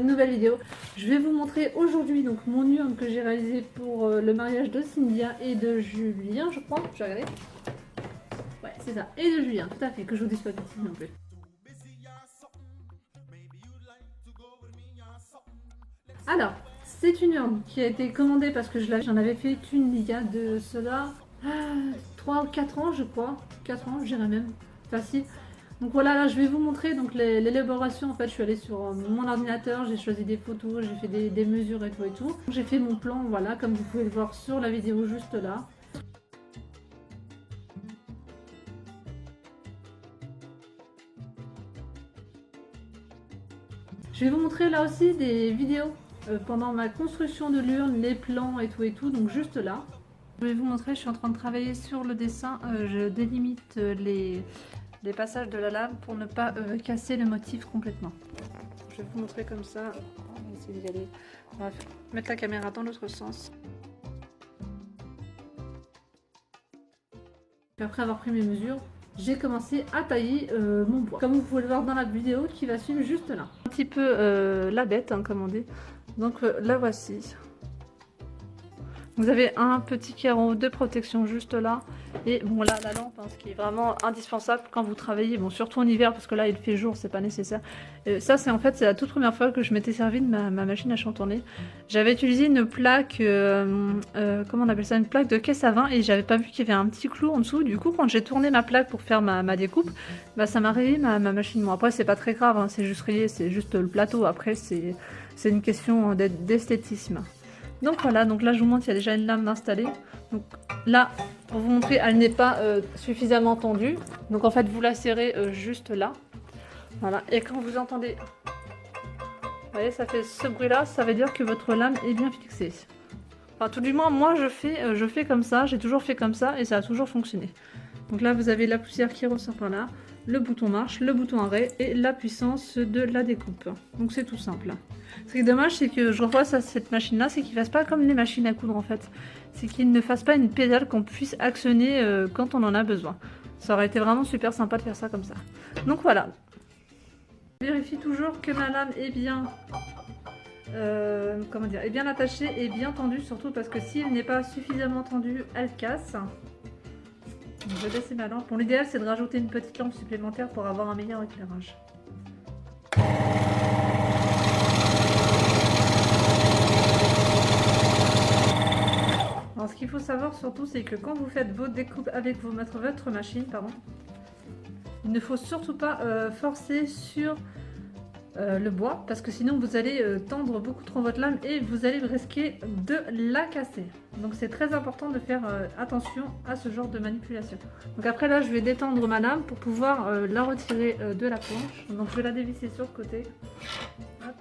une nouvelle vidéo. Je vais vous montrer aujourd'hui donc mon urne que j'ai réalisé pour le mariage de Cynthia et de Julien, je crois. Je vais regarder. Ouais, c'est ça. Et de Julien, tout à fait, que je vous dise pas de bêtises non plus. Alors, c'est une urne qui a été commandée parce que j'en avais fait une il y a de cela 3 ou 4 ans, je crois. 4 ans, je dirais même. Facile. Donc voilà, là je vais vous montrer donc l'élaboration. En fait, je suis allée sur mon ordinateur, j'ai choisi des photos, j'ai fait des mesures et tout et tout. J'ai fait mon plan, voilà, comme vous pouvez le voir sur la vidéo juste là. Je vais vous montrer là aussi des vidéos pendant ma construction de l'urne, les plans et tout, donc juste là. Je vais vous montrer, je suis en train de travailler sur le dessin, je délimite les passages de la lame pour ne pas casser le motif complètement. Je vais vous montrer comme ça, on va essayer d'y aller. On va mettre la caméra dans l'autre sens. Après avoir pris mes mesures, j'ai commencé à tailler mon bois. Comme vous pouvez le voir dans la vidéo qui va suivre juste là. Un petit peu la bête, hein, comme on dit. Donc la voici. Vous avez un petit carreau de protection juste là. Et bon là la lampe, hein, ce qui est vraiment indispensable quand vous travaillez, bon surtout en hiver parce que là il fait jour, c'est pas nécessaire. Ça c'est en fait c'est la toute première fois que je m'étais servi de ma machine à chantonner. J'avais utilisé une plaque, comment on appelle ça, une plaque de caisse à vin et j'avais pas vu qu'il y avait un petit clou en dessous. Du coup quand j'ai tourné ma plaque pour faire ma découpe, bah ça m'a rayé ma machine. Bon après c'est pas très grave, hein, c'est juste rayé, c'est juste le plateau. Après c'est une question d'esthétisme. Donc voilà, donc là je vous montre, il y a déjà une lame installée. Donc là, pour vous montrer, elle n'est pas suffisamment tendue. Donc en fait, vous la serrez juste là. Voilà, et quand vous entendez, vous voyez, ça fait ce bruit-là, ça veut dire que votre lame est bien fixée. Enfin, tout du moins, moi je fais comme ça, j'ai toujours fait comme ça et ça a toujours fonctionné. Donc là, vous avez la poussière qui ressort par là, le bouton marche, le bouton arrêt et la puissance de la découpe. Donc c'est tout simple. Ce qui est dommage, c'est que je revois cette machine-là, c'est qu'il ne fasse pas comme les machines à coudre en fait. C'est qu'il ne fasse pas une pédale qu'on puisse actionner quand on en a besoin. Ça aurait été vraiment super sympa de faire ça comme ça. Donc voilà. Je vérifie toujours que ma lame est bien, comment dire, est bien attachée et bien tendue, surtout parce que si elle n'est pas suffisamment tendue, elle casse. Donc, je vais baisser ma lampe. Bon, l'idéal c'est de rajouter une petite lampe supplémentaire pour avoir un meilleur éclairage. Alors, ce qu'il faut savoir surtout, c'est que quand vous faites vos découpes avec votre machine, pardon, il ne faut surtout pas forcer sur le bois, parce que sinon vous allez tendre beaucoup trop votre lame et vous allez risquer de la casser. Donc c'est très important de faire attention à ce genre de manipulation. Donc après là, je vais détendre ma lame pour pouvoir la retirer de la planche. Donc je vais la dévisser sur le côté. Hop.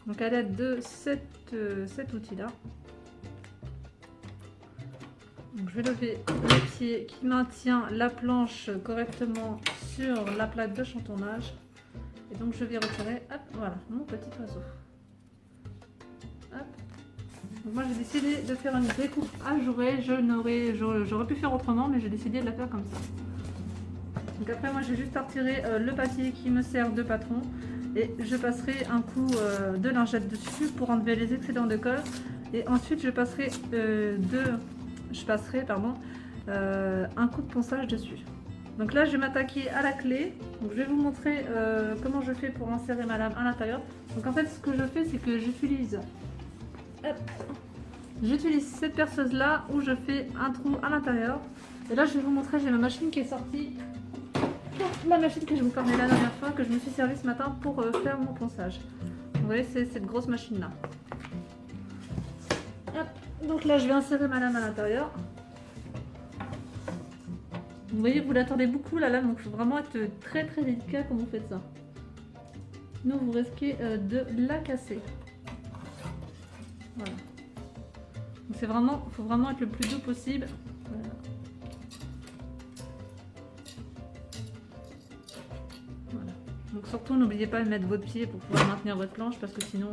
Donc à l'aide de cet outil-là. Donc je vais lever le pied qui maintient la planche correctement sur la plaque de chantonnage. Et donc je vais retirer, hop, voilà, mon petit oiseau. Hop. Donc moi j'ai décidé de faire une découpe ajourée. J'aurais pu faire autrement, mais j'ai décidé de la faire comme ça. Donc après moi j'ai juste à retirer le papier qui me sert de patron. Et je passerai un coup de lingette dessus pour enlever les excédents de colle. Et ensuite je passerai un coup de ponçage dessus. Donc là je vais m'attaquer à la clé. Donc je vais vous montrer comment je fais pour insérer ma lame à l'intérieur. Donc en fait ce que je fais, c'est que j'utilise cette perceuse là où je fais un trou à l'intérieur. Et là je vais vous montrer, j'ai ma machine qui est sortie. La machine que je vous parlais la dernière fois, que je me suis servi ce matin pour faire mon ponçage. Vous voyez, c'est cette grosse machine là. Hop. Donc là je vais insérer ma lame à l'intérieur. Vous voyez, vous l'attendez beaucoup la lame, donc il faut vraiment être très délicat quand vous faites ça. Sinon vous risquez de la casser. Voilà. Donc faut vraiment être le plus doux possible. Voilà. Voilà. Donc surtout n'oubliez pas de mettre votre pied pour pouvoir maintenir votre planche, parce que sinon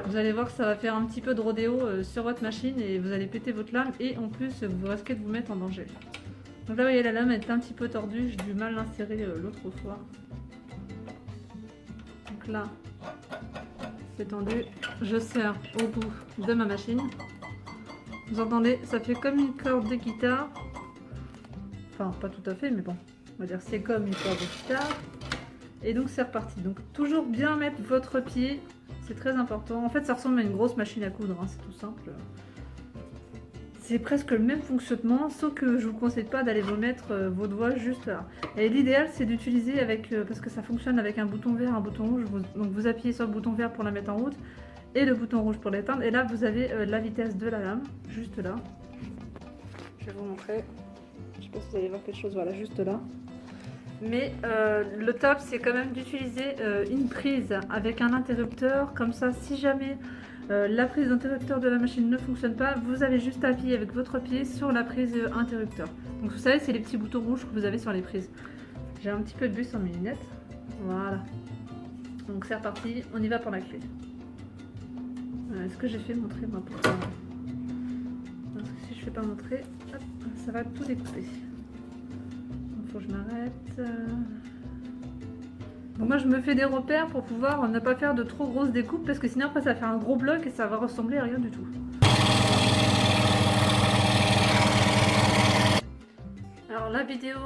vous allez voir que ça va faire un petit peu de rodéo sur votre machine et vous allez péter votre lame et en plus vous risquez de vous mettre en danger. Donc là vous voyez la lame est un petit peu tordue, j'ai du mal à l'insérer l'autre fois. Donc là c'est tendu. Je serre au bout de ma machine. Vous entendez, ça fait comme une corde de guitare. Enfin, pas tout à fait, mais bon, on va dire c'est comme une corde de guitare. Et donc c'est reparti. Donc toujours bien mettre votre pied, c'est très important. En fait, ça ressemble à une grosse machine à coudre, hein, c'est tout simple. C'est presque le même fonctionnement, sauf que je vous conseille pas d'aller vous mettre vos doigts juste là. Et l'idéal, c'est d'utiliser avec, parce que ça fonctionne avec un bouton vert, un bouton rouge. Donc vous appuyez sur le bouton vert pour la mettre en route et le bouton rouge pour l'éteindre. Et là, vous avez la vitesse de la lame, juste là. Je vais vous montrer. Je sais pas si vous allez voir quelque chose, voilà, juste là. Mais le top, c'est quand même d'utiliser une prise avec un interrupteur. Comme ça, si jamais la prise d'interrupteur de la machine ne fonctionne pas, vous avez juste à appuyer avec votre pied sur la prise interrupteur. Donc vous savez, c'est les petits boutons rouges que vous avez sur les prises. J'ai un petit peu de bulle sur mes lunettes. Voilà. Donc c'est reparti, on y va pour la clé. Est-ce que j'ai fait montrer moi pour ça? Parce que si je ne fais pas montrer, hop, ça va tout découper. Il faut que je m'arrête. Donc moi je me fais des repères pour pouvoir ne pas faire de trop grosses découpes parce que sinon après ça va faire un gros bloc et ça va ressembler à rien du tout. Alors la vidéo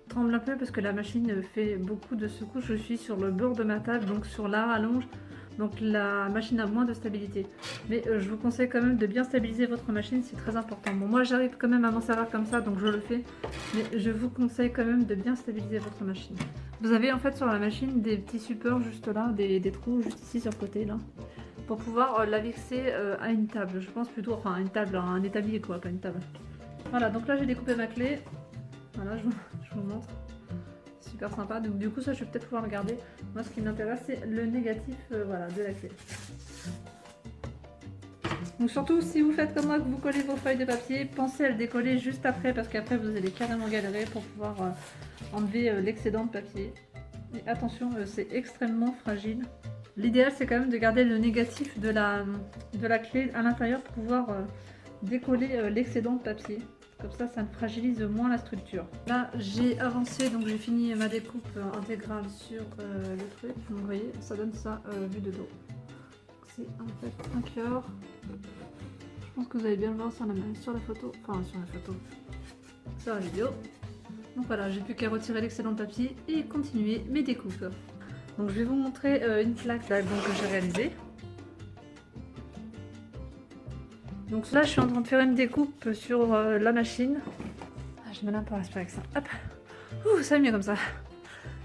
tremble un peu parce que la machine fait beaucoup de secousses. Je suis sur le bord de ma table, donc sur la rallonge. Donc la machine a moins de stabilité. Mais je vous conseille quand même de bien stabiliser votre machine, c'est très important. Bon, moi j'arrive quand même à m'en servir comme ça, donc je le fais. Mais je vous conseille quand même de bien stabiliser votre machine. Vous avez en fait sur la machine des petits supports juste là, des trous juste ici sur le côté là. Pour pouvoir la fixer à une table. Je pense plutôt, enfin à une table, un établi quoi, pas une table. Voilà, donc là j'ai découpé ma clé. Voilà, je vous montre. Super sympa, donc du coup ça je vais peut-être pouvoir regarder. Moi ce qui m'intéresse c'est le négatif voilà, de la clé. Donc surtout si vous faites comme moi que vous collez vos feuilles de papier, pensez à le décoller juste après parce qu'après vous allez carrément galérer pour pouvoir enlever l'excédent de papier. Et attention, c'est extrêmement fragile. L'idéal c'est quand même de garder le négatif de la clé à l'intérieur pour pouvoir décoller l'excédent de papier. Comme ça ne fragilise moins la structure. Là, j'ai avancé, donc j'ai fini ma découpe intégrale sur le truc. Donc, vous voyez, ça donne ça vue de dos. C'est en fait un cœur. Je pense que vous allez bien le voir sur la photo. Enfin, sur la photo. Sur la vidéo. Donc voilà, j'ai plus qu'à retirer l'excédent de papier et continuer mes découpes. Donc, je vais vous montrer une plaque là, donc, que j'ai réalisée. Donc là je suis en train de faire une découpe sur la machine. Ah, je mets un peu à respirer avec ça. Hop. Ouh, ça va mieux comme ça.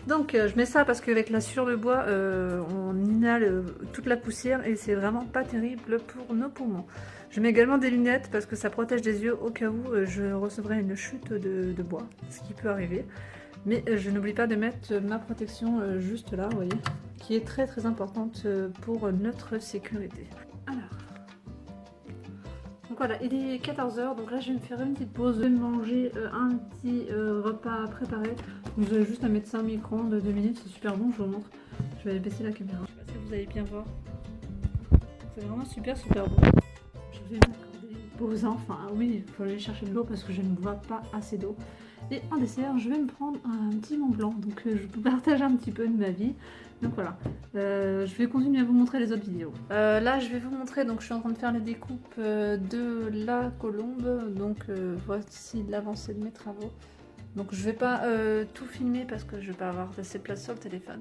Donc je mets ça parce qu'avec la sueur de bois on inhale toute la poussière et c'est vraiment pas terrible pour nos poumons. Je mets également des lunettes parce que ça protège les yeux au cas où je recevrais une chute de bois, ce qui peut arriver. Mais je n'oublie pas de mettre ma protection juste là, vous voyez, qui est très très importante pour notre sécurité. Alors. Donc voilà, il est 14 h, donc là je vais me faire une petite pause, je vais manger un petit repas préparé. Donc vous avez juste à mettre ça au micro-ondes de 2 minutes, c'est super bon, je vous montre. Je vais aller baisser la caméra, je sais pas si vous allez bien voir. C'est vraiment super bon. Je vais m'accorder une pause, enfin oui, il faut aller chercher de l'eau parce que je ne bois pas assez d'eau. Et en dessert, je vais me prendre un petit Mont Blanc, donc je vous partage un petit peu de ma vie. Donc voilà, je vais continuer à vous montrer les autres vidéos. Là, je vais vous montrer, donc je suis en train de faire les découpes de la colombe. Donc voici l'avancée de mes travaux. Donc je vais pas tout filmer parce que je vais pas avoir assez de place sur le téléphone.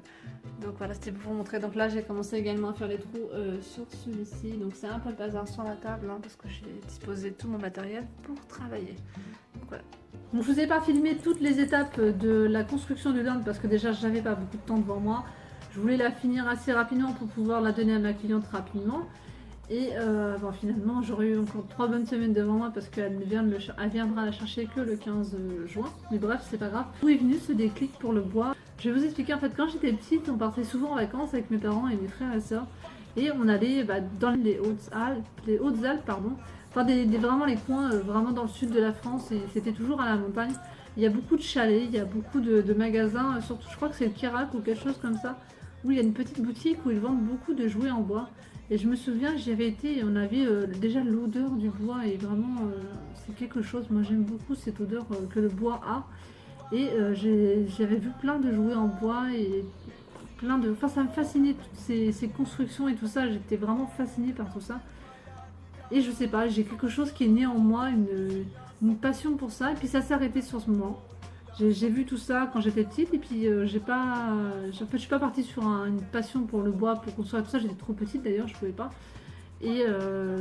Donc voilà, c'était pour vous montrer. Donc là, j'ai commencé également à faire les trous sur celui-ci. Donc c'est un peu le bazar sur la table hein, parce que j'ai disposé tout mon matériel pour travailler. Donc voilà. Donc je vous ai pas filmé toutes les étapes de la construction du dinde parce que déjà je n'avais pas beaucoup de temps devant moi. Je voulais la finir assez rapidement pour pouvoir la donner à ma cliente rapidement. Et bon, finalement j'aurais eu encore 3 bonnes semaines devant moi parce qu'elle viendra la chercher que le 15 juin. Mais bref, c'est pas grave. D'où est venu ce déclic pour le bois? Je vais vous expliquer en fait, quand j'étais petite, on partait souvent en vacances avec mes parents et mes frères et sœurs. Et on allait dans les Hautes-Alpes, pardon. Enfin, vraiment les coins vraiment dans le sud de la France et c'était toujours à la montagne. Il y a beaucoup de chalets, il y a beaucoup de magasins, surtout je crois que c'est le Kirac ou quelque chose comme ça, où il y a une petite boutique où ils vendent beaucoup de jouets en bois. Et je me souviens, j'y avais été et on avait déjà l'odeur du bois et vraiment c'est quelque chose, moi j'aime beaucoup cette odeur que le bois a. Et j'avais vu plein de jouets en bois et plein de... Enfin, ça me fascinait, toutes ces constructions et tout ça. J'étais vraiment fascinée par tout ça. Et je sais pas, j'ai quelque chose qui est né en moi, une passion pour ça. Et puis ça s'est arrêté sur ce moment. J'ai vu tout ça quand j'étais petite et puis j'ai pas... En fait, je suis pas partie sur une passion pour le bois, pour construire tout ça. J'étais trop petite d'ailleurs, je pouvais pas. Et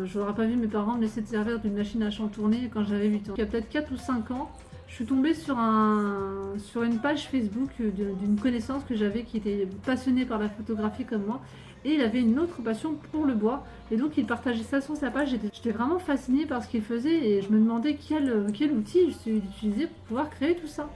je n'aurais pas vu mes parents me laisser servir d'une machine à chantourner quand j'avais 8 ans. Il y a peut-être 4 ou 5 ans, je suis tombée sur une page Facebook d'une connaissance que j'avais qui était passionnée par la photographie comme moi. Et il avait une autre passion pour le bois. Et donc il partageait ça sur sa page. J'étais vraiment fascinée par ce qu'il faisait et je me demandais quel outil il utilisait pour pouvoir créer tout ça.